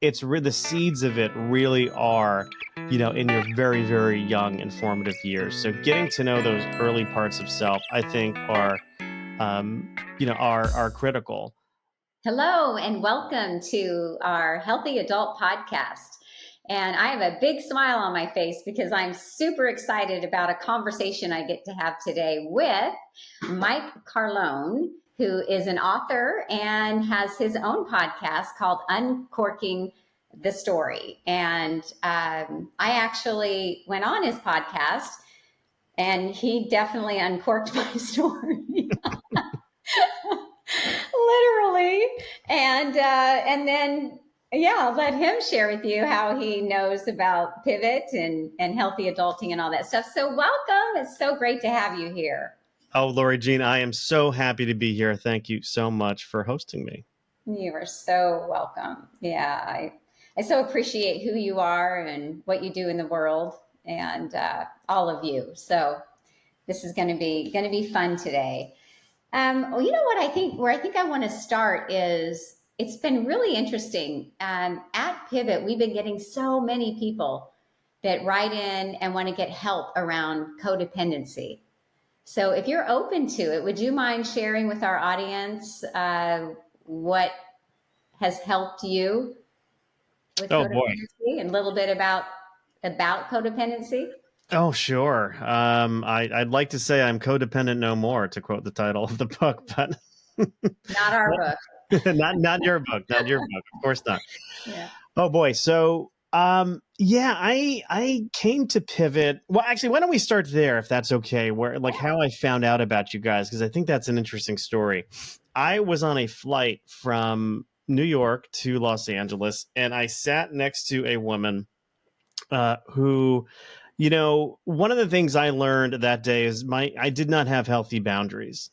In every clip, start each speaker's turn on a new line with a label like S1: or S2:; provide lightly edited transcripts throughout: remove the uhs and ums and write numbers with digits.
S1: the seeds of it really are, in your very, very young and formative years. So getting to know those early parts of self, I think are critical.
S2: Hello and welcome to our Healthy Adult Podcast. And I have a big smile on my face because I'm super excited about a conversation I get to have today with Mike Carlon, who is an author and has his own podcast called Uncorking the Story. And I actually went on his podcast and he definitely uncorked my story. Literally. And then, I'll let him share with you how he knows about pivot and healthy adulting and all that stuff. So welcome. It's so great to have you here.
S1: Oh, Lori Jean, I am so happy to be here. Thank you so much for hosting me.
S2: You are so welcome. Yeah, I so appreciate who you are and what you do in the world and all of you. So this is going to be fun today. Well, you know what I think, where I think I want to start is, it's been really interesting. At Pivot, we've been getting so many people that write in and want to get help around codependency. So if you're open to it, would you mind sharing with our audience what has helped you with codependency and a little bit about codependency?
S1: Oh, sure. I'd like to say I'm codependent no more, to quote the title of the book, but
S2: not our book.
S1: not your book, not your book. Of course not.
S2: Yeah.
S1: Oh boy. So, I came to Pivot. Well, actually, why don't we start there, if that's okay? How I found out about you guys, because I think that's an interesting story. I was on a flight from New York to Los Angeles, and I sat next to a woman who, one of the things I learned that day is I did not have healthy boundaries,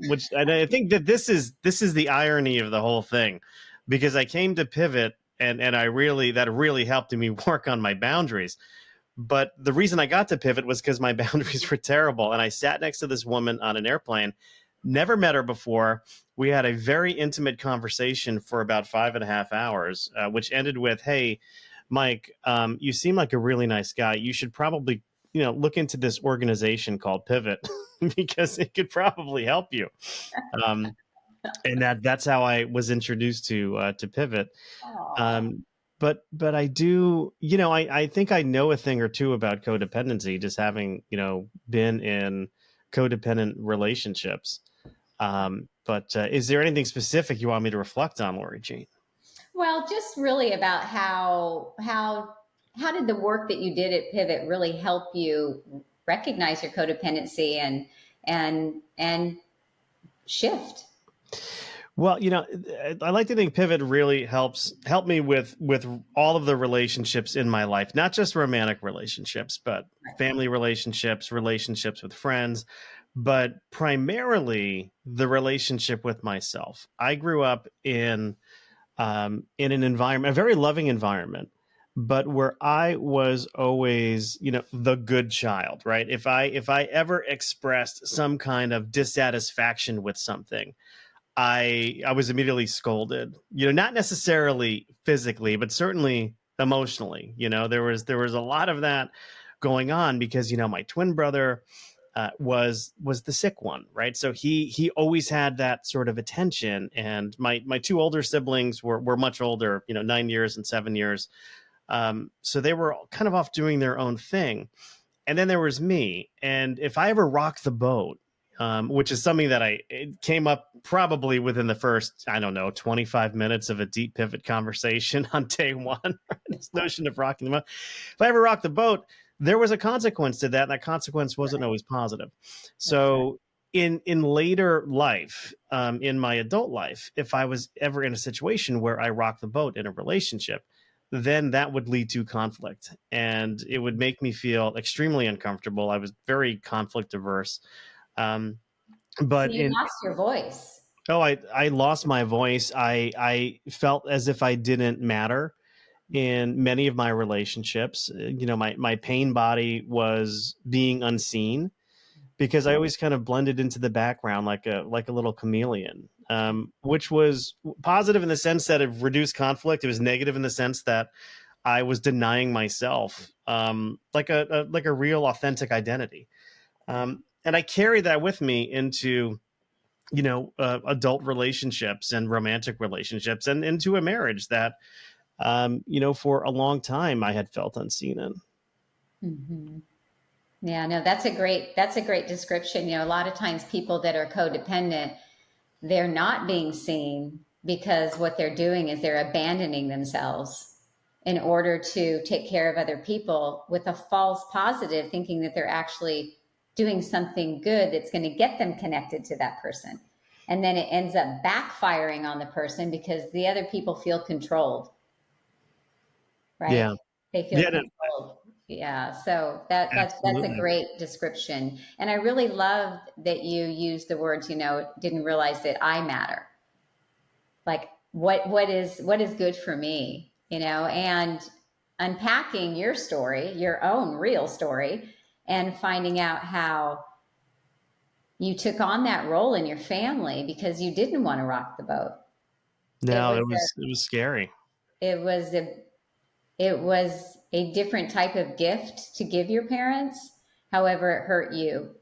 S1: which I think that this is the irony of the whole thing, because I came to Pivot and that really helped me work on my boundaries. But the reason I got to Pivot was because my boundaries were terrible. And I sat next to this woman on an airplane, never met her before. We had a very intimate conversation for about 5.5 hours, which ended with, "Hey, Mike, you seem like a really nice guy. You should probably, look into this organization called Pivot because it could probably help you." And that's how I was introduced to Pivot. But I do, I think I know a thing or two about codependency, just having, been in codependent relationships. But is there anything specific you want me to reflect on, Lori Jean?
S2: Well, just really about how did the work that you did at Pivot really help you recognize your codependency and shift?
S1: Well, I like to think Pivot really helped me with all of the relationships in my life, not just romantic relationships, but family relationships with friends, but primarily the relationship with myself. I grew up in an environment, a very loving environment, but where I was always, the good child, right? If I ever expressed some kind of dissatisfaction with something, I was immediately scolded, not necessarily physically, but certainly emotionally. There was a lot of that going on because, my twin brother was the sick one, right? So he always had that sort of attention. And my two older siblings were much older, 9 years and 7 years. So they were kind of off doing their own thing. And then there was me. And if I ever rocked the boat, which is something that it came up probably within the first, 25 minutes of a deep Pivot conversation on day one, this notion of rocking the boat. If I ever rocked the boat, there was a consequence to that, and that consequence wasn't always positive. So in later life, in my adult life, if I was ever in a situation where I rocked the boat in a relationship, then that would lead to conflict, and it would make me feel extremely uncomfortable. I was very conflict averse. But
S2: so you lost your voice.
S1: Oh, I lost my voice. I felt as if I didn't matter in many of my relationships. My pain body was being unseen because I always kind of blended into the background like a little chameleon. which was positive in the sense that it reduced conflict. It was negative in the sense that I was denying myself, like a real authentic identity. And I carry that with me into, adult relationships and romantic relationships and into a marriage that, for a long time I had felt unseen in.
S2: Mm-hmm. Yeah, no, that's a great description. A lot of times people that are codependent, they're not being seen because what they're doing is they're abandoning themselves in order to take care of other people with a false positive, thinking that they're actually doing something good that's going to get them connected to that person. And then it ends up backfiring on the person because the other people feel controlled, right?
S1: Yeah.
S2: They feel controlled. Yeah. So that's a
S1: Absolutely.
S2: great description. And I really love that you use the words, didn't realize that I matter. Like what is good for me, and unpacking your story, your own real story, and finding out how you took on that role in your family because you didn't want to rock the boat.
S1: No, it was scary.
S2: It was a different type of gift to give your parents. However, it hurt you.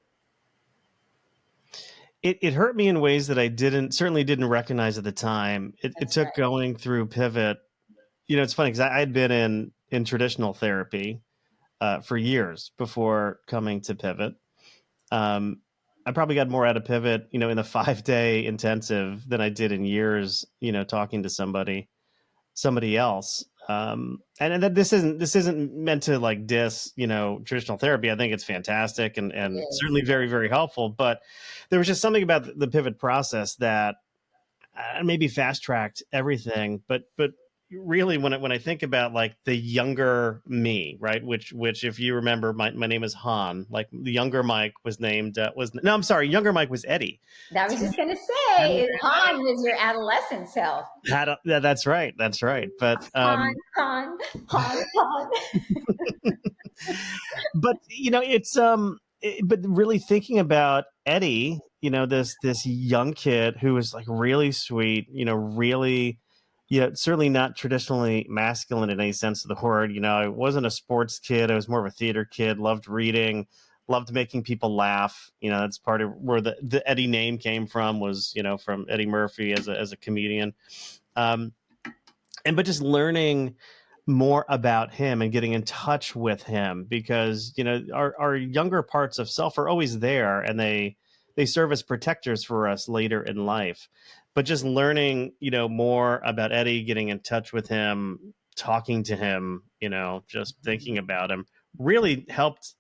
S1: It hurt me in ways that I certainly didn't recognize at the time. It took going through Pivot. It's funny because I had been in traditional therapy for years before coming to Pivot. I probably got more out of Pivot, in the 5-day intensive than I did in years, talking to somebody else. And that this isn't meant to like diss, traditional therapy. I think it's fantastic and certainly very, very helpful. But there was just something about the Pivot process that maybe fast tracked everything. But really, when I think about like the younger me, right? Which if you remember, my name is Han. Like the younger Mike was named I'm sorry, younger Mike was Eddie.
S2: That was just going to say, Han was your adolescent self.
S1: Yeah, that's right. But
S2: Han.
S1: But it's but really thinking about Eddie, this young kid who was like really sweet, really, certainly not traditionally masculine in any sense of the word. I wasn't a sports kid. I was more of a theater kid, loved reading, loved making people laugh. That's part of where the Eddie name came from, was, from Eddie Murphy as a comedian. But just learning more about him and getting in touch with him, because our younger parts of self are always there, and they serve as protectors for us later in life. But just learning more about Eddie, getting in touch with him, talking to him, just thinking about him, really helped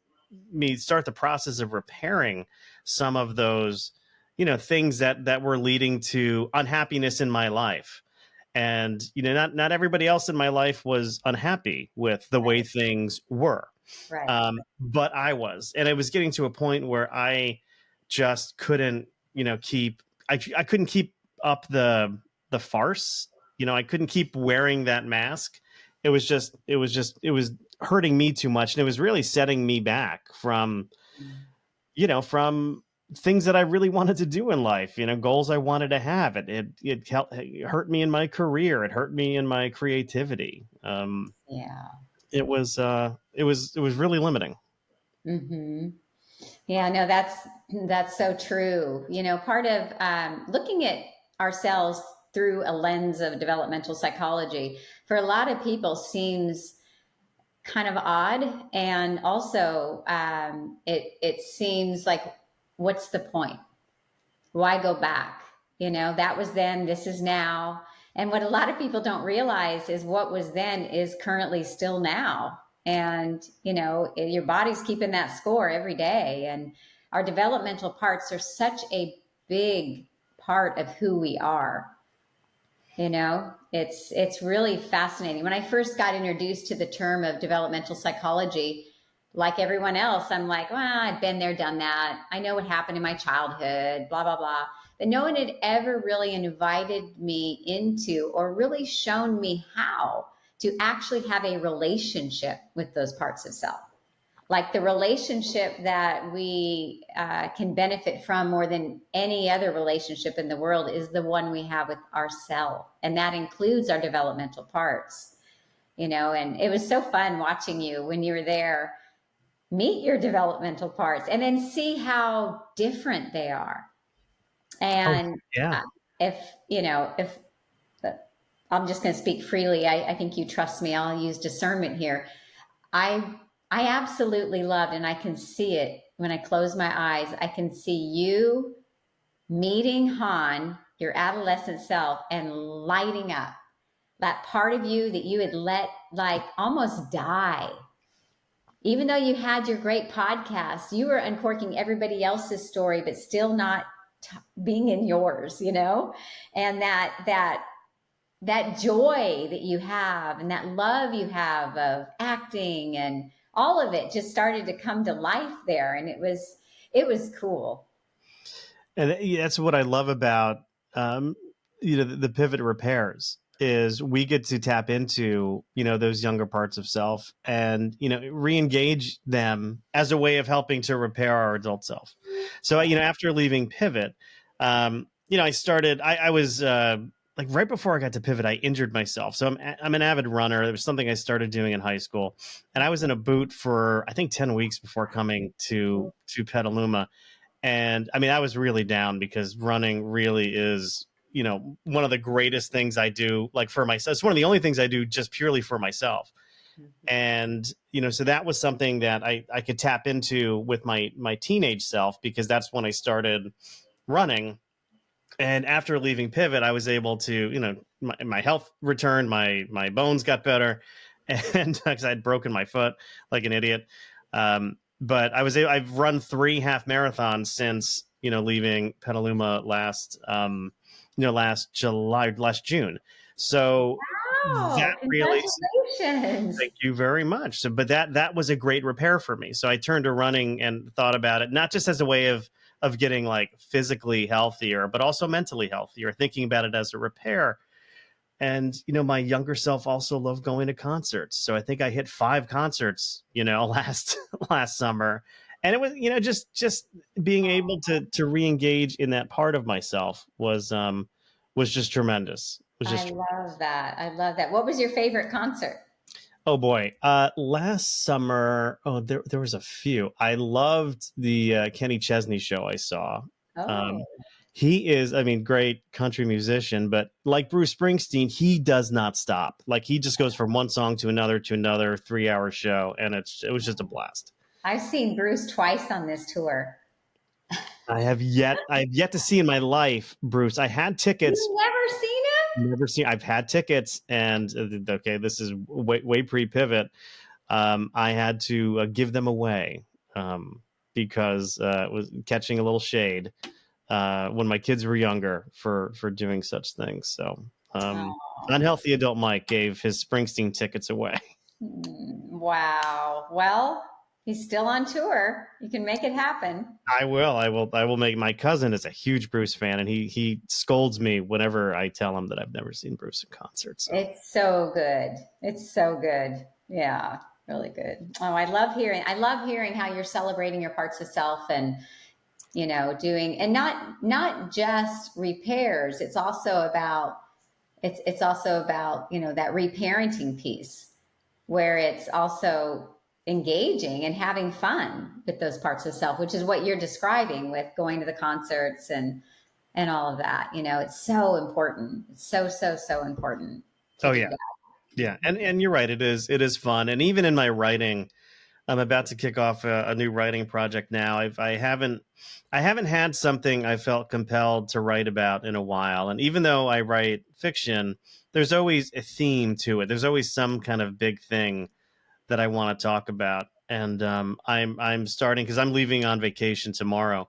S1: me start the process of repairing some of those things that were leading to unhappiness in my life. And not everybody else in my life was unhappy with the way things were, but I was. And I was getting to a point where I just couldn't I couldn't keep up the farce. I couldn't keep wearing that mask. It was hurting me too much, and it was really setting me back from from things that I really wanted to do in life, goals I wanted to have. It hurt me in my career. It hurt me in my creativity. It was really limiting.
S2: Mm-hmm. Yeah, no, that's so true. Part of looking at ourselves through a lens of developmental psychology for a lot of people seems kind of odd, and also it seems like, what's the point? Why go back? That was then, this is now. And what a lot of people don't realize is what was then is currently still now. And your body's keeping that score every day. And our developmental parts are such a big part of who we are. It's really fascinating. When I first got introduced to the term of developmental psychology, like everyone else, I'm like, well, I've been there, done that. I know what happened in my childhood, blah, blah, blah. But no one had ever really invited me into or really shown me how to actually have a relationship with those parts of self. like the relationship that we can benefit from more than any other relationship in the world is the one we have with ourselves. And that includes our developmental parts, and it was so fun watching you when you were there, meet your developmental parts and then see how different they are.
S1: Oh,
S2: And
S1: yeah.
S2: if I'm just going to speak freely, I think you trust me. I'll use discernment here. I I absolutely loved, and I can see it when I close my eyes. I can see you meeting Han, your adolescent self, and lighting up that part of you that you had let like almost die. Even though you had your great podcast, you were uncorking everybody else's story, but still not being in yours. And that joy that you have and that love you have of acting and all of it just started to come to life there, and it was cool.
S1: And that's what I love about the pivot repairs is we get to tap into those younger parts of self and re-engage them as a way of helping to repair our adult self. So after leaving pivot, I started. I was like right before I got to pivot, I injured myself. So I'm an avid runner. It was something I started doing in high school, and I was in a boot for I think 10 weeks before coming to Petaluma. And I mean, I was really down because running really is, one of the greatest things I do, like for myself. It's one of the only things I do just purely for myself. And, so that was something that I could tap into with my teenage self, because that's when I started running. And after leaving pivot, I was able to, my health returned, my bones got better. And because I'd broken my foot like an idiot. But I've run 3 half marathons since, leaving Petaluma last June. So
S2: Wow,
S1: that really,
S2: congratulations.
S1: thank you very much. So, but that was a great repair for me. So I turned to running and thought about it, not just as a way of getting like physically healthier, but also mentally healthier, thinking about it as a repair. And, my younger self also loved going to concerts. So I think I hit 5 concerts, last summer. And it was, just being able to re-engage in that part of myself was just tremendous. It was
S2: I
S1: just,
S2: love that. I love that. What was your favorite concert?
S1: oh boy. Last summer, there was a few. I loved the Kenny Chesney show I saw.
S2: Oh,
S1: Um, he is, I mean, great country musician, but like Bruce Springsteen, he does not stop. Like he just goes from one song to another 3-hour show, and it was just a blast.
S2: I've seen Bruce twice on this tour.
S1: I have yet to see in my life, Bruce. I had tickets.
S2: You've never seen him?
S1: Never seen. I've had tickets, and okay, this is way pre-pivot. I had to give them away because it was catching a little shade when my kids were younger for doing such things. So
S2: Oh,
S1: unhealthy adult Mike gave his Springsteen tickets away.
S2: wow. Well, he's still on tour. You can make it happen.
S1: I will make. My cousin is a huge Bruce fan, and he scolds me whenever I tell him that I've never seen Bruce in concert. So
S2: It's so good. It's so good. Yeah, really good. Oh, I love hearing how you're celebrating your parts of self and doing, and not just repairs. It's also about that reparenting piece where it's also engaging and having fun with those parts of self, which is what you're describing with going to the concerts and all of that. It's so important. It's so important to
S1: oh
S2: do
S1: yeah,
S2: that.
S1: yeah, and you're right. It is fun, and even in my writing, I'm about to kick off a new writing project now. I haven't had something I felt compelled to write about in a while. And even though I write fiction, there's always a theme to it. There's always some kind of big thing that I want to talk about. And I'm starting because I'm leaving on vacation tomorrow,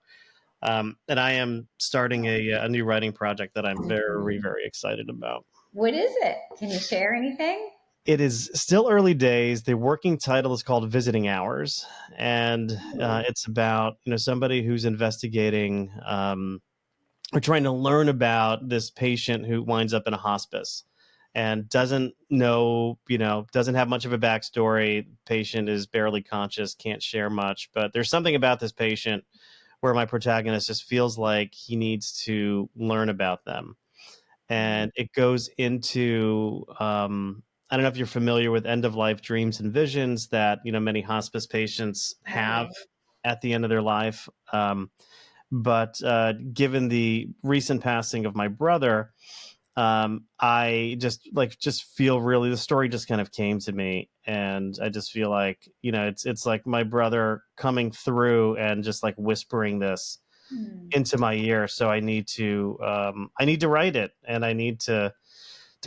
S1: and I am starting a new writing project that I'm very very excited about.
S2: What is it? Can you share anything?
S1: It is still early days. The working title is called Visiting Hours, and it's about somebody who's investigating or trying to learn about this patient who winds up in a hospice, and doesn't know, doesn't have much of a backstory. Patient is barely conscious, can't share much, but there's something about this patient where my protagonist just feels like he needs to learn about them. And it goes into, I don't know if you're familiar with end of life dreams and visions that, many hospice patients
S2: Oh,
S1: have
S2: yeah.
S1: at the end of their life. But given the recent passing of my brother, I just feel really, the story just kind of came to me, and I just feel like, it's like my brother coming through and just like whispering this
S2: Hmm.
S1: into my ear. So I need to write it, and I need to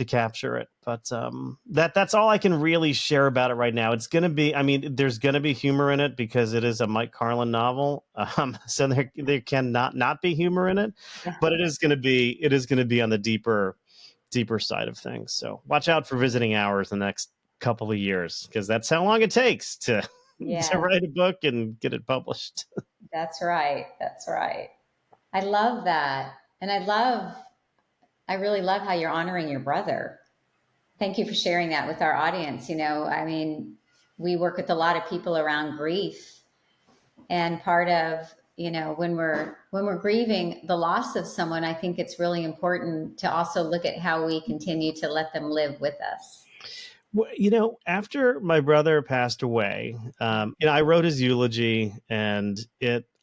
S1: capture it. But that's all I can really share about it right now. It's going to be, I mean, there's going to be humor in it because it is a Mike Carlon novel. So there cannot not be humor in it, but it is going to be on the deeper side of things. So watch out for visiting hours the next couple of years, because that's how long it takes to to
S2: Yeah,
S1: write a book and get it published.
S2: that's right. That's right. I love that. And I really love how you're honoring your brother. Thank you for sharing that with our audience. I mean, we work with a lot of people around grief, and part of, when we're grieving the loss of someone, I think it's really important to also look at how we continue to let them live with us.
S1: Well, after my brother passed away, I wrote his eulogy, and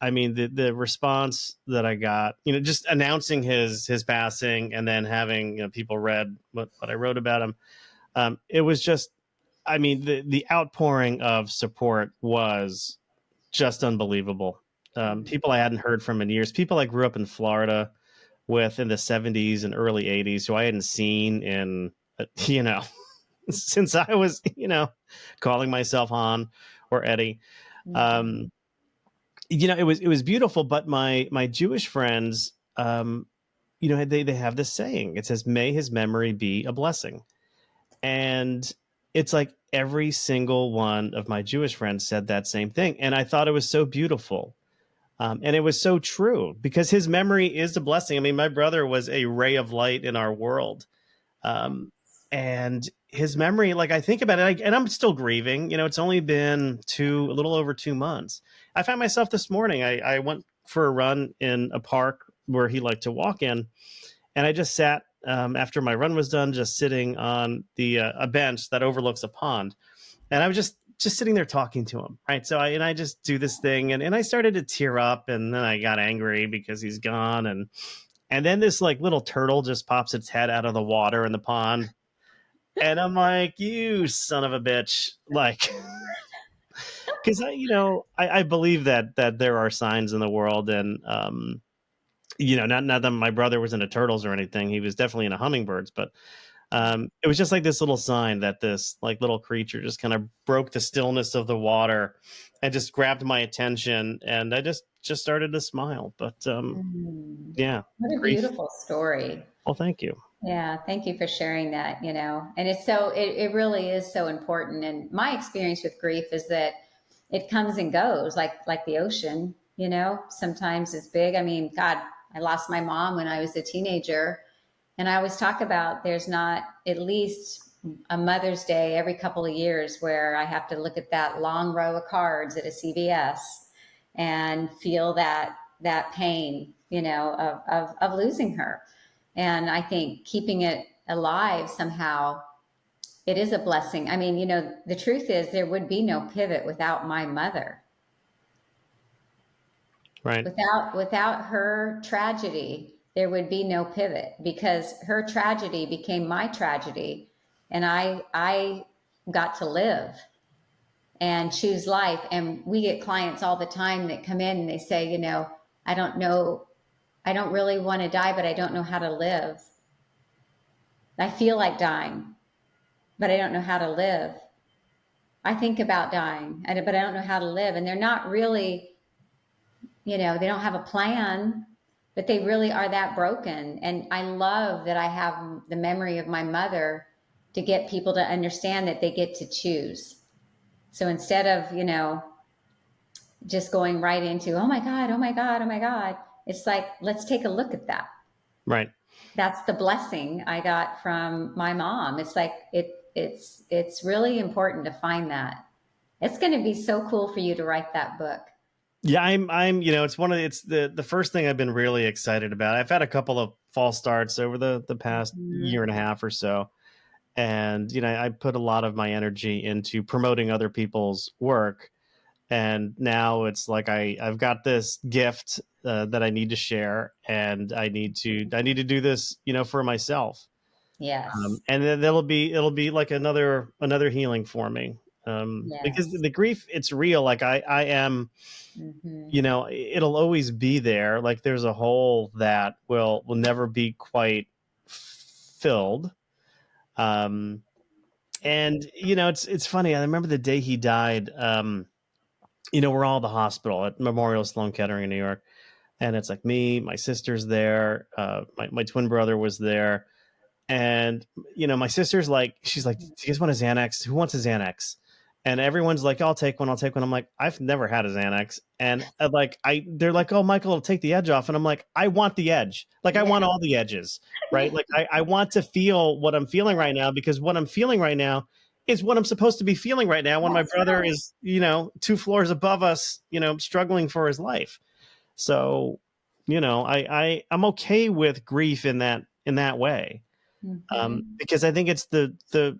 S1: I mean, the response that I got, just announcing his passing, and then having, people read what I wrote about him. It was just, I mean, the outpouring of support was just unbelievable. People I hadn't heard from in years, people I grew up in Florida with in the 70s and early 80s, who I hadn't seen in, you know, since I was, calling myself Han or Eddie.
S2: Mhm.
S1: Um, it was beautiful, but my Jewish friends, they have this saying. It says, "May his memory be a blessing." And it's like every single one of my Jewish friends said that same thing. And I thought it was so beautiful. And it was so true, because his memory is a blessing. I mean, my brother was a ray of light in our world. Um, and his memory, like, I think about it, and I'm still grieving. It's only been a little over 2 months. I found myself this morning. I went for a run in a park where he liked to walk in, and I just sat, after my run was done, just sitting on the a bench that overlooks a pond, and I was just sitting there talking to him, right? So I just do this thing, and I started to tear up, and then I got angry because he's gone, and then this like little turtle just pops its head out of the water in the pond, and I'm like, "You son of a bitch!" Like, because I believe that there are signs in the world, and not that my brother was into turtles or anything. He was definitely into hummingbirds, but it was just like this little sign that this like little creature just kind of broke the stillness of the water and just grabbed my attention, and I just started to smile. But
S2: Mm.
S1: yeah,
S2: What a
S1: grief.
S2: beautiful story.
S1: Well, thank you.
S2: Yeah, thank you for sharing that, And it really is so important. And my experience with grief is that it comes and goes like the ocean, Sometimes it's big. I mean, God, I lost my mom when I was a teenager, and I always talk about there's not at least a Mother's Day every couple of years where I have to look at that long row of cards at a CVS and feel that pain, of losing her. And I think keeping it alive somehow, it is a blessing. I mean, the truth is there would be no pivot without my mother.
S1: Right.
S2: Without her tragedy, there would be no pivot, because her tragedy became my tragedy, and I got to live and choose life. And we get clients all the time that come in and they say, I don't know, I don't really want to die, but I don't know how to live. I feel like dying, but I don't know how to live. I think about dying, but I don't know how to live. And they're not really, they don't have a plan, but they really are that broken. And I love that I have the memory of my mother to get people to understand that they get to choose. So instead of, just going right into, oh my God, oh my God, oh my God, it's like, let's take a look at that.
S1: Right.
S2: That's the blessing I got from my mom. It's like it's really important to find that. It's going to be so cool for you to write that book.
S1: Yeah, it's the first thing I've been really excited about. I've had a couple of false starts over the past
S2: Mhm.
S1: year and a half or so. And, I put a lot of my energy into promoting other people's work. And now it's like I've got this gift that I need to share, and I need to do this, for myself.
S2: Yes.
S1: And then it'll be like another healing for me. Because
S2: Yes.
S1: the grief, it's real. Like I am,
S2: Hmm.
S1: it'll always be there. Like there's a hole that will never be quite filled. Um, and it's funny. I remember the day he died. We're all at the hospital at Memorial Sloan Kettering in New York, and it's like me, my sister's there, my twin brother was there, and my sister's like, she's like, "Do you guys want a Xanax? Who wants a Xanax?" And everyone's like, "I'll take one. I'll take one." I'm like, "I've never had a Xanax," and they're like, "Oh, Michael, it'll take the edge off," and I'm like, "I want the edge. Like I
S2: Yeah.
S1: want all the edges, right? Like I want to feel what I'm feeling right now, because what I'm feeling right now is what I'm supposed to be feeling right now when my
S2: That's
S1: brother
S2: right.
S1: is, two floors above us, struggling for his life. So, I'm okay with grief in that way,
S2: Hmm.
S1: because I think it's the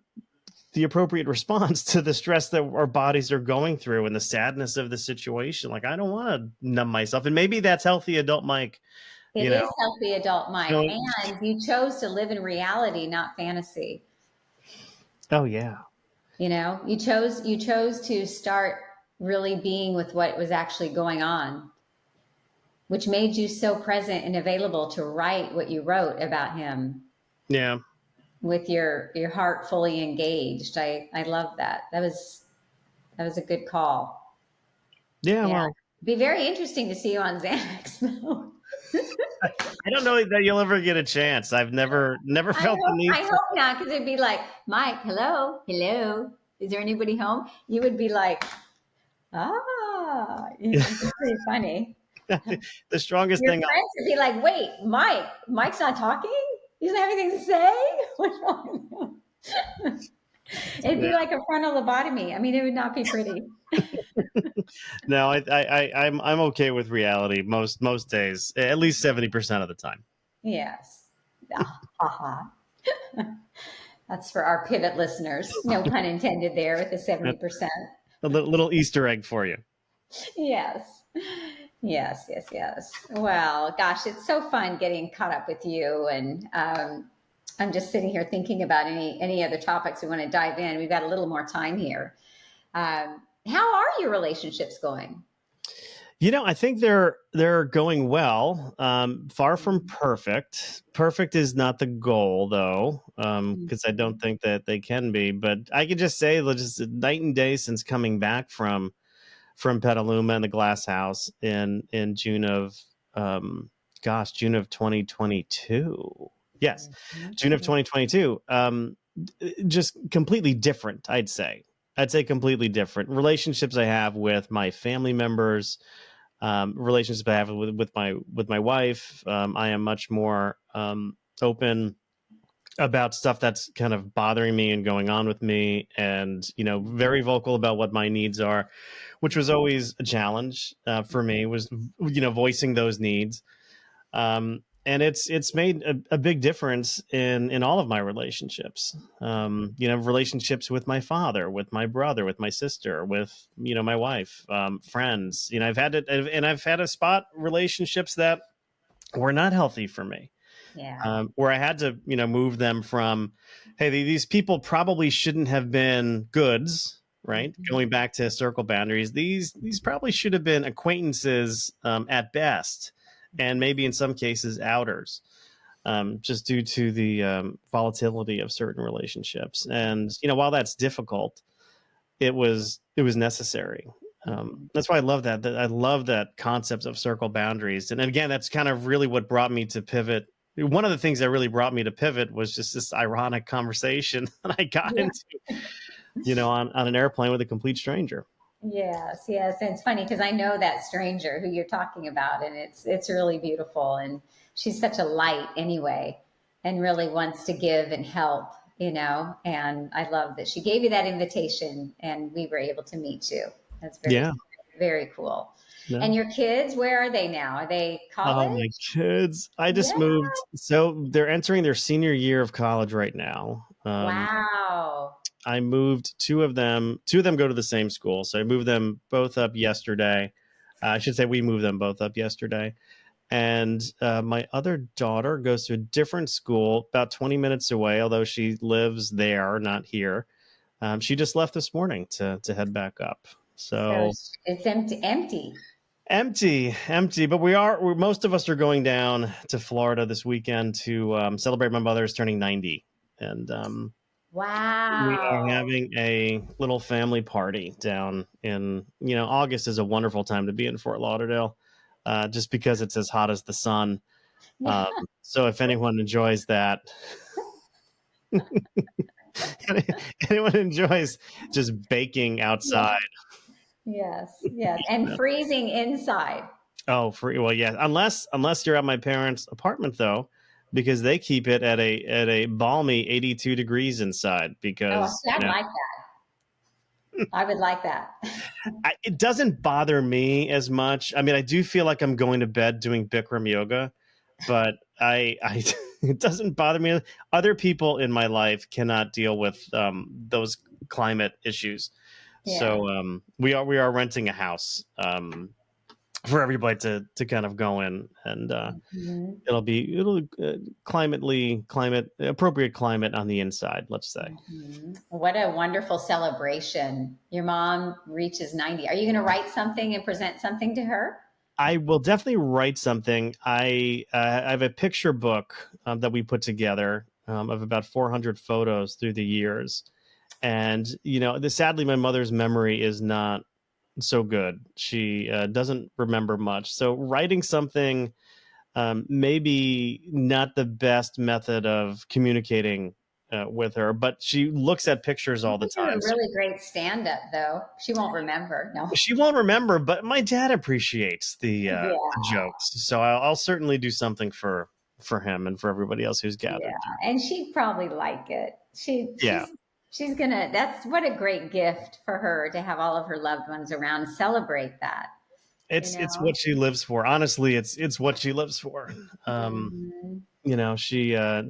S1: appropriate response to the stress that our bodies are going through and the sadness of the situation. Like I don't want to numb myself, and maybe that's healthy adult Mike.
S2: It
S1: You know,
S2: is healthy adult Mike,
S1: going,
S2: and you chose to live in reality, not fantasy.
S1: oh yeah,
S2: You chose to start really being with what was actually going on, which made you so present and available to write what you wrote about him
S1: yeah,
S2: with your heart fully engaged. I love that. That was a good call.
S1: yeah.
S2: Yeah.
S1: Well,
S2: It'd be very interesting to see you on Xanax though.
S1: I don't know that you'll ever get a chance. I've never
S2: I
S1: felt the
S2: hope
S1: need
S2: I
S1: to.
S2: hope not, because it'd be like, Mike, hello, hello. Is there anybody home? You would be like, it's pretty funny.
S1: The strongest
S2: Your
S1: thing.
S2: friends would be like, wait, Mike's not talking? He doesn't have anything to say? What's wrong with him? It'd be like a frontal lobotomy. I mean, it would not be pretty.
S1: No, I'm okay with reality most days, at least 70% of the time.
S2: Yes. Ah, ha, ha. That's for our pivot listeners. No pun intended there with the
S1: That's
S2: 70%.
S1: a little Easter egg for you.
S2: Yes. Yes, yes, yes. Well, gosh, it's so fun getting caught up with you. And I'm just sitting here thinking about any other topics we want to dive in. We've got a little more time here. How are your relationships going?
S1: I think they're going well. Far from perfect. Perfect is not the goal, though, because I don't think that they can be. But I could just say, just night and day since coming back from Petaluma and the Glass House in June of June of 2022. Yes, June of
S2: Mhm.
S1: 2022. Just completely different. I'd say completely different relationships I have with my family members, relationships I have with my wife. I am much more open about stuff that's kind of bothering me and going on with me, and very vocal about what my needs are, which was always a challenge for me, was voicing those needs. And it's made a big difference in all of my relationships. Relationships with my father, with my brother, with my sister, with my wife, friends. I've had to spot relationships that were not healthy for me,
S2: Yeah.
S1: where I had to, move them from, hey, these people probably shouldn't have been goods, right?
S2: Mhm.
S1: Going back to circle boundaries, these probably should have been acquaintances at best, and maybe in some cases outers, just due to the volatility of certain relationships. And while that's difficult, it was necessary. That's why I love that. I love that concept of circle boundaries. And again, that's kind of really what brought me to pivot. One of the things that really brought me to pivot was just this ironic conversation that I got
S2: Yeah.
S1: into, on an airplane with a complete stranger.
S2: Yes, yes. And it's funny because I know that stranger who you're talking about, and it's really beautiful. And she's such a light anyway. and really wants to give and help, and I love that she gave you that invitation and we were able to meet you. That's very,
S1: Yeah.
S2: very cool. And
S1: No.
S2: your kids, where are they now? Are they
S1: Oh,
S2: college?
S1: my kids. I just
S2: Yeah.
S1: moved. So they're entering their senior year of college right now.
S2: Wow.
S1: I moved two of them. Two of them go to the same school. So I moved them both up yesterday. I should say we moved them both up yesterday. And my other daughter goes to a different school about 20 minutes away, although she lives there, not here. She just left this morning to head back up.
S2: So
S1: So
S2: it's empty.
S1: empty. But most of us are going down to Florida this weekend to celebrate my mother's turning 90. And we are
S2: Wow.
S1: having a little family party down in, August is a wonderful time to be in Fort Lauderdale, just because it's as hot as the sun. Um, so if anyone enjoys that, anyone enjoys just baking
S2: Yeah.
S1: outside.
S2: Yes, yes. And freezing inside.
S1: Oh, free. Well, yeah. Unless you're at my parents' apartment though, because they keep it at a balmy 82 degrees inside.
S2: Oh,
S1: Because
S2: see, I'd like that. I would like that.
S1: it doesn't bother me as much. I mean, I do feel like I'm going to bed doing Bikram yoga, but I it doesn't bother me. Other people in my life cannot deal with those climate issues.
S2: Yeah.
S1: So we are renting a house for everybody to kind of go in, and
S2: Mhm.
S1: it'll climate appropriate climate on the inside, let's say.
S2: Mhm. What a wonderful celebration. Your mom reaches 90. Are you going to write something and present something to her?
S1: I will definitely write something. I have a picture book that we put together of about 400 photos through the years, and sadly, my mother's memory is not so good. She doesn't remember much. So writing something, maybe not the best method of communicating with her, but she looks at pictures
S2: You
S1: all the
S2: could do
S1: time.
S2: a
S1: So
S2: really great stand up, though. She won't remember. No.
S1: she won't remember, but my dad appreciates the
S2: Yeah.
S1: jokes. So I'll certainly do something for him and for everybody else who's
S2: Yeah.
S1: gathered there.
S2: And she'd probably like it.
S1: Yeah.
S2: She's gonna, that's what a great gift for her to have all of her loved ones around, celebrate that, you
S1: It's
S2: know?
S1: what she lives for. Honestly, it's what she lives for.
S2: Mhm.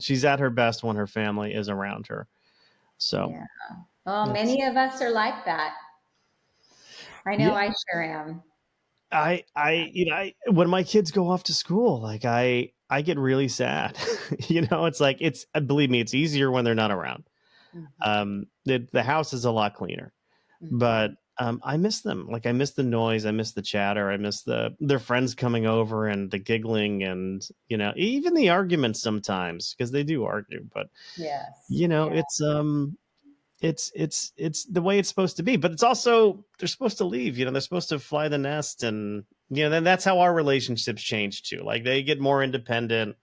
S1: She's at her best when her family is around her. So
S2: Yeah. Well,
S1: it's
S2: many of us are like that. I know
S1: yeah.
S2: I sure am.
S1: When my kids go off to school, like I get really sad. It's like believe me, it's easier when they're not around.
S2: Mhm.
S1: The house is a lot cleaner, but
S2: Mhm.
S1: I miss them. Like I miss the noise, I miss the chatter, I miss their friends coming over and the giggling, and even the arguments sometimes, because they do argue. But
S2: Yes. Yeah.
S1: it's the way it's supposed to be, but it's also they're supposed to leave, they're supposed to fly the nest, and then that's how our relationships change too. Like they get more independent,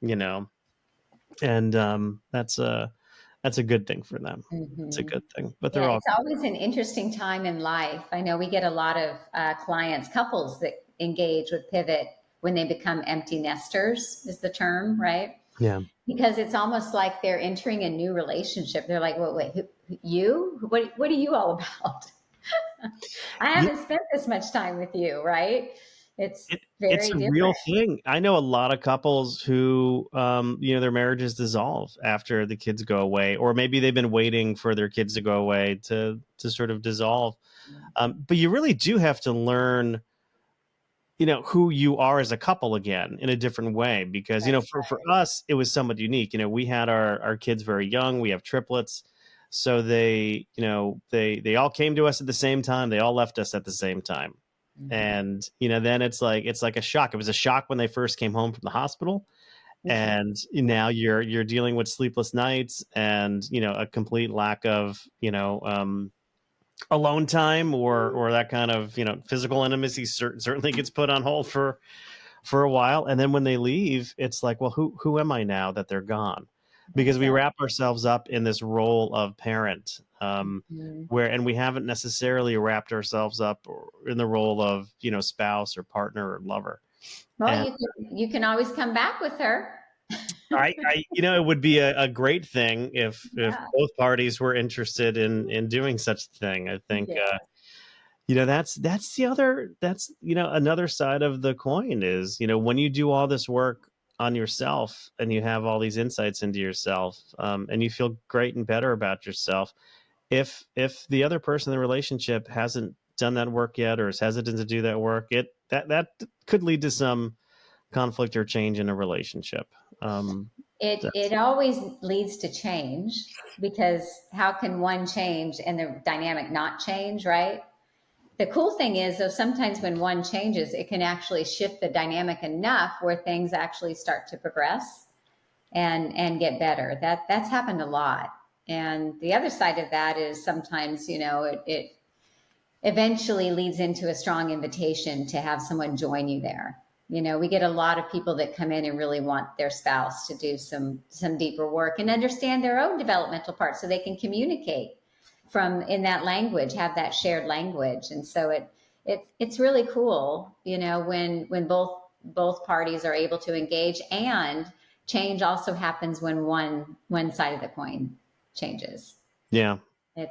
S1: you know and that's a good thing for them. It's a
S2: Mhm.
S1: good thing, but
S2: Yeah,
S1: they're all
S2: it's always an interesting time in life. I know we get a lot of clients, couples that engage with Pivot when they become empty nesters, is the term, right?
S1: yeah.
S2: Because it's almost like they're entering a new relationship. They're like, wait, you? What are you all about? I
S1: Yeah,
S2: haven't spent this much time with you, right? It's
S1: it's
S2: very
S1: a real
S2: different.
S1: thing. I know a lot of couples who their marriages dissolve after the kids go away, or maybe they've been waiting for their kids to go away to sort of dissolve. But you really do have to learn who you are as a couple again in a different way, because
S2: That's
S1: for us it was somewhat unique. We had our kids very young. We have triplets, so they all came to us at the same time. They all left us at the same time.
S2: right. Mhm.
S1: And then it's like a shock. It was a shock when they first came home from the hospital, and now you're dealing with sleepless nights and a complete lack of alone time, or that kind of physical intimacy certainly gets put on hold for a while. And then when they leave, it's like, well, who am I now that they're gone? Because we
S2: Exactly.
S1: wrap ourselves up in this role of parent,
S2: Mhm.
S1: and we haven't necessarily wrapped ourselves up in the role of spouse or partner or lover.
S2: Well,
S1: And
S2: you can always come back with her.
S1: it would be a great thing if
S2: Yeah.
S1: both parties were interested in doing such a thing. I think,
S2: Yeah.
S1: that's another side of the coin is, when you do all this work on yourself and you have all these insights into yourself, and you feel great and better about yourself. If the other person in the relationship hasn't done that work yet or is hesitant to do that work, that could lead to some conflict or change in a relationship.
S2: It always leads to change, because how can one change and the dynamic not change, right? The cool thing is, though, sometimes when one changes, it can actually shift the dynamic enough where things actually start to progress and get better. That's happened a lot. And the other side of that is sometimes, it eventually leads into a strong invitation to have someone join you there. We get a lot of people that come in and really want their spouse to do some deeper work and understand their own developmental parts so they can communicate from in that language, have that shared language. And so it's really cool, when both parties are able to engage, and change also happens when one side of the coin changes.
S1: Yeah.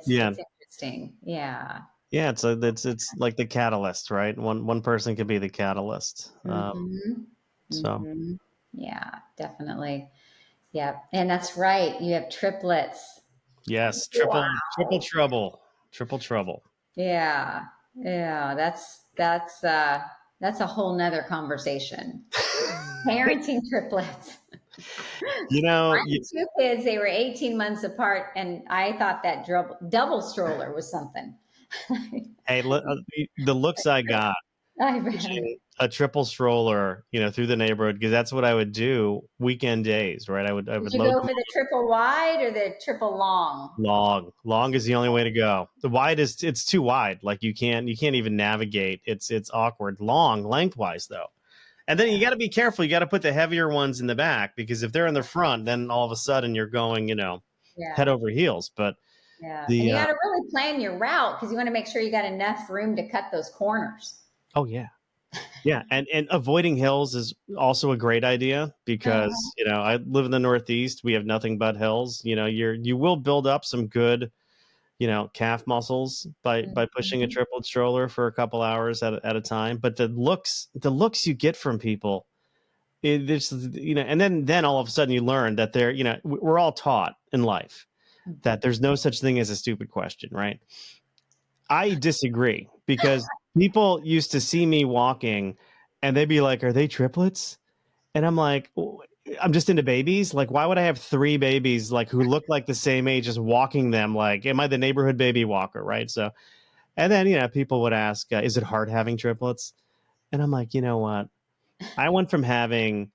S1: Yeah.
S2: It's interesting. Yeah.
S1: Yeah, it's like the catalyst, right? One person could be the catalyst.
S2: Mm-hmm.
S1: So
S2: Mm-hmm. Yeah, definitely. Yeah. And that's right. You have triplets.
S1: yes,
S2: Wow.
S1: triple trouble, triple trouble.
S2: Yeah. Yeah. That's a whole nother conversation. Parenting triplets.
S1: You know,
S2: I had two kids, they were 18 months apart, and I thought that double stroller was something.
S1: hey, the looks I got
S2: I bet.
S1: pushing a triple stroller, through the neighborhood, because that's what I would do weekend days, right? I
S2: Did
S1: would
S2: you
S1: load
S2: go
S1: them
S2: for the triple wide or the triple long?
S1: long. Long is the only way to go. The wide it's too wide. Like you can't even navigate. It's awkward. Long, lengthwise though. And then you got to be careful. You got to put the heavier ones in the back, because if they're in the front, then all of a sudden you're going, head
S2: Yeah.
S1: over heels. But
S2: Yeah. And
S1: the
S2: you got to really plan your route, because you want to make sure you got enough room to cut those corners.
S1: oh yeah, yeah, and avoiding hills is also a great idea,
S2: Uh-huh.
S1: because I live in the Northeast. We have nothing but hills. You will build up some good calf muscles by pushing a
S2: Mhm.
S1: triple stroller for a couple hours at a time. But the looks you get from people, it's and then all of a sudden you learn that we're all taught in life that there's no such thing as a stupid question, right? I disagree, because people used to see me walking and they'd be like, "Are they triplets?" And I'm like, I'm just into babies. Like, why would I have three babies like who look like the same age, just walking them? Like, am I the neighborhood baby walker, right? So, and then people would ask, "Is it hard having triplets?" And I'm like, you know what? I went from having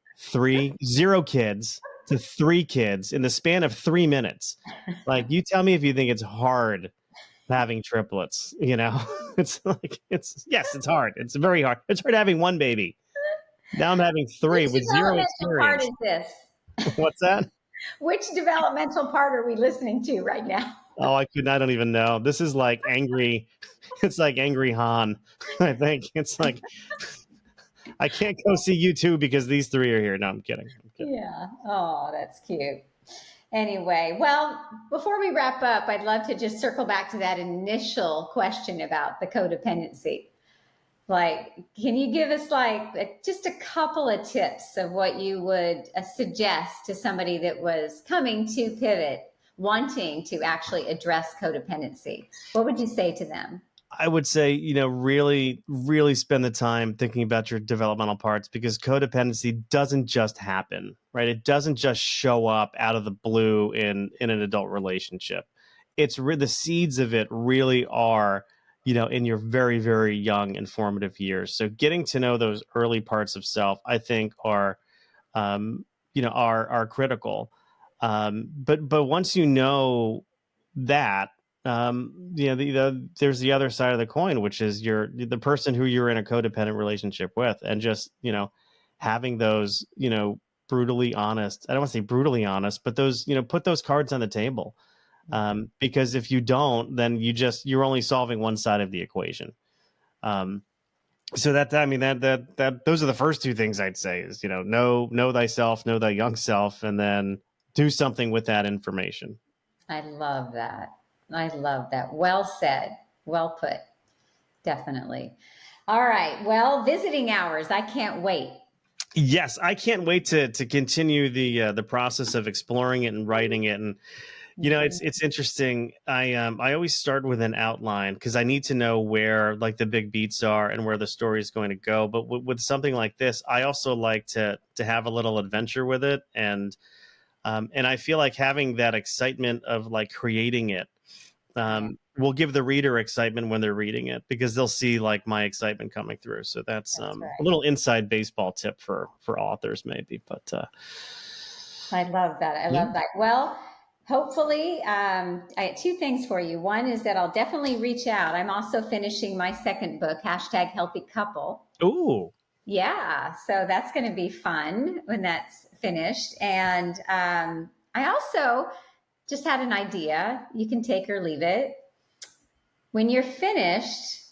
S1: zero kids to three kids in the span of 3 minutes. Like, you tell me if you think it's hard having triplets. It's like yes, it's hard. It's very hard. It's hard having one baby. Now I'm having
S2: Which
S1: three with zero
S2: developmental part
S1: experience.
S2: is this?
S1: What's that?
S2: Which developmental part are we listening to right now?
S1: Oh, I don't even know. This is like angry. It's like angry Han. I think it's like I can't go see you two because these three are here. No, I'm kidding. I'm kidding.
S2: Yeah. Oh, that's cute. Anyway, well, before we wrap up, I'd love to just circle back to that initial question about the codependency. Like, can you give us just a couple of tips of what you would suggest to somebody that was coming to Pivot, wanting to actually address codependency? What would you say to them?
S1: I would say, really, really spend the time thinking about your developmental parts, because codependency doesn't just happen, right? It doesn't just show up out of the blue in an adult relationship. The seeds of it really are, in your very, very young and formative years. So getting to know those early parts of self, I think are critical. But once you know that, there's the other side of the coin, which is the person who you're in a codependent relationship with, and just having those brutally honest. I don't want to say brutally honest, but those put those cards on the table, because if you don't, then you're only solving one side of the equation. Um, So I mean, that those are the first two things I'd say is, know thyself, know thy young self, and then do something with that information.
S2: I love that. I love that. Well said. Well put. Definitely. All right. Well, visiting hours. I can't wait.
S1: Yes, I can't wait to continue the process of exploring it and writing it. And
S2: Mhm.
S1: it's interesting. I always start with an outline because I need to know where like the big beats are and where the story is going to go. But with something like this, I also like to have a little adventure with it, and I feel like having that excitement of like creating it
S2: Yeah,
S1: will give the reader excitement when they're reading it because they'll see like my excitement coming through. So that's
S2: that's
S1: a
S2: right.
S1: little inside baseball tip for authors maybe, but
S2: I love that. I
S1: yeah.
S2: love that. Well, hopefully, I had two things for you. One is that I'll definitely reach out. I'm also finishing my second book, hashtag Healthy Couple.
S1: Ooh,
S2: Yeah, so that's going to be fun when that's finished. And I also just had an idea. You can take or leave it. When you're finished,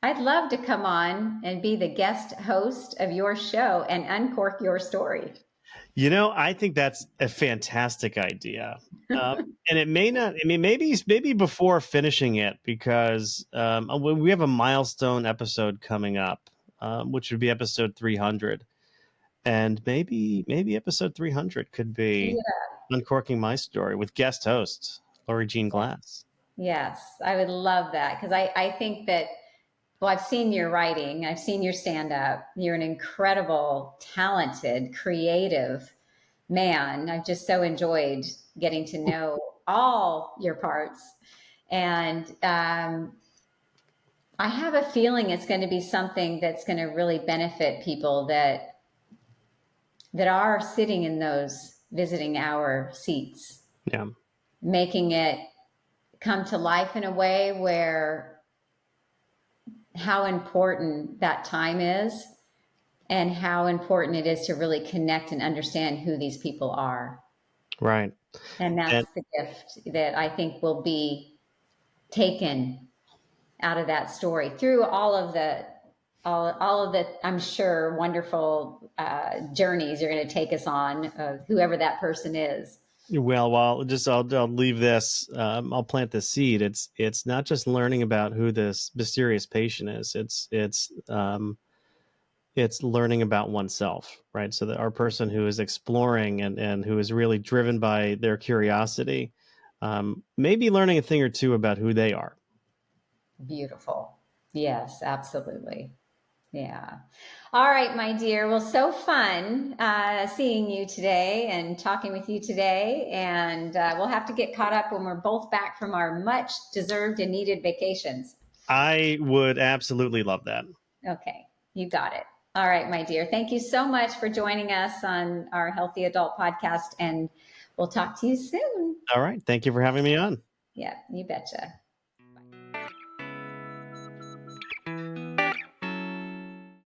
S2: I'd love to come on and be the guest host of your show and uncork your story.
S1: I think that's a fantastic idea. And it may not. I mean, maybe before finishing it, because we have a milestone episode coming up, which would be episode 300, and maybe episode 300 could be
S2: Yeah.
S1: uncorking my story with guest host Lori Jean Glass.
S2: Yes, I would love that because I think that, well, I've seen your writing, I've seen your stand up. You're an incredible, talented, creative man. I've just so enjoyed getting to know all your parts. And I have a feeling it's going to be something that's going to really benefit people that are sitting in those visiting hour seats,
S1: Yeah,
S2: making it come to life in a way where how important that time is and how important it is to really connect and understand who these people are.
S1: right.
S2: And
S1: And
S2: that's the gift that I think will be taken out of that story through all of the, I'm sure, wonderful journeys you're going to take us on, of whoever that person is.
S1: well, just I'll leave this. I'll plant the seed. It's not just learning about who this mysterious patient is. It's learning about oneself, right? So that our person who is exploring and who is really driven by their curiosity, maybe learning a thing or two about who they are.
S2: Beautiful. Yes, absolutely. Yeah. All right, my dear. Well, so fun seeing you today and talking with you today. And we'll have to get caught up when we're both back from our much deserved and needed vacations.
S1: I would absolutely love that.
S2: Okay, you got it. All right, my dear. Thank you so much for joining us on our Healthy Adult podcast. And we'll talk to you soon.
S1: All right. Thank you for having me on.
S2: Yeah, you betcha.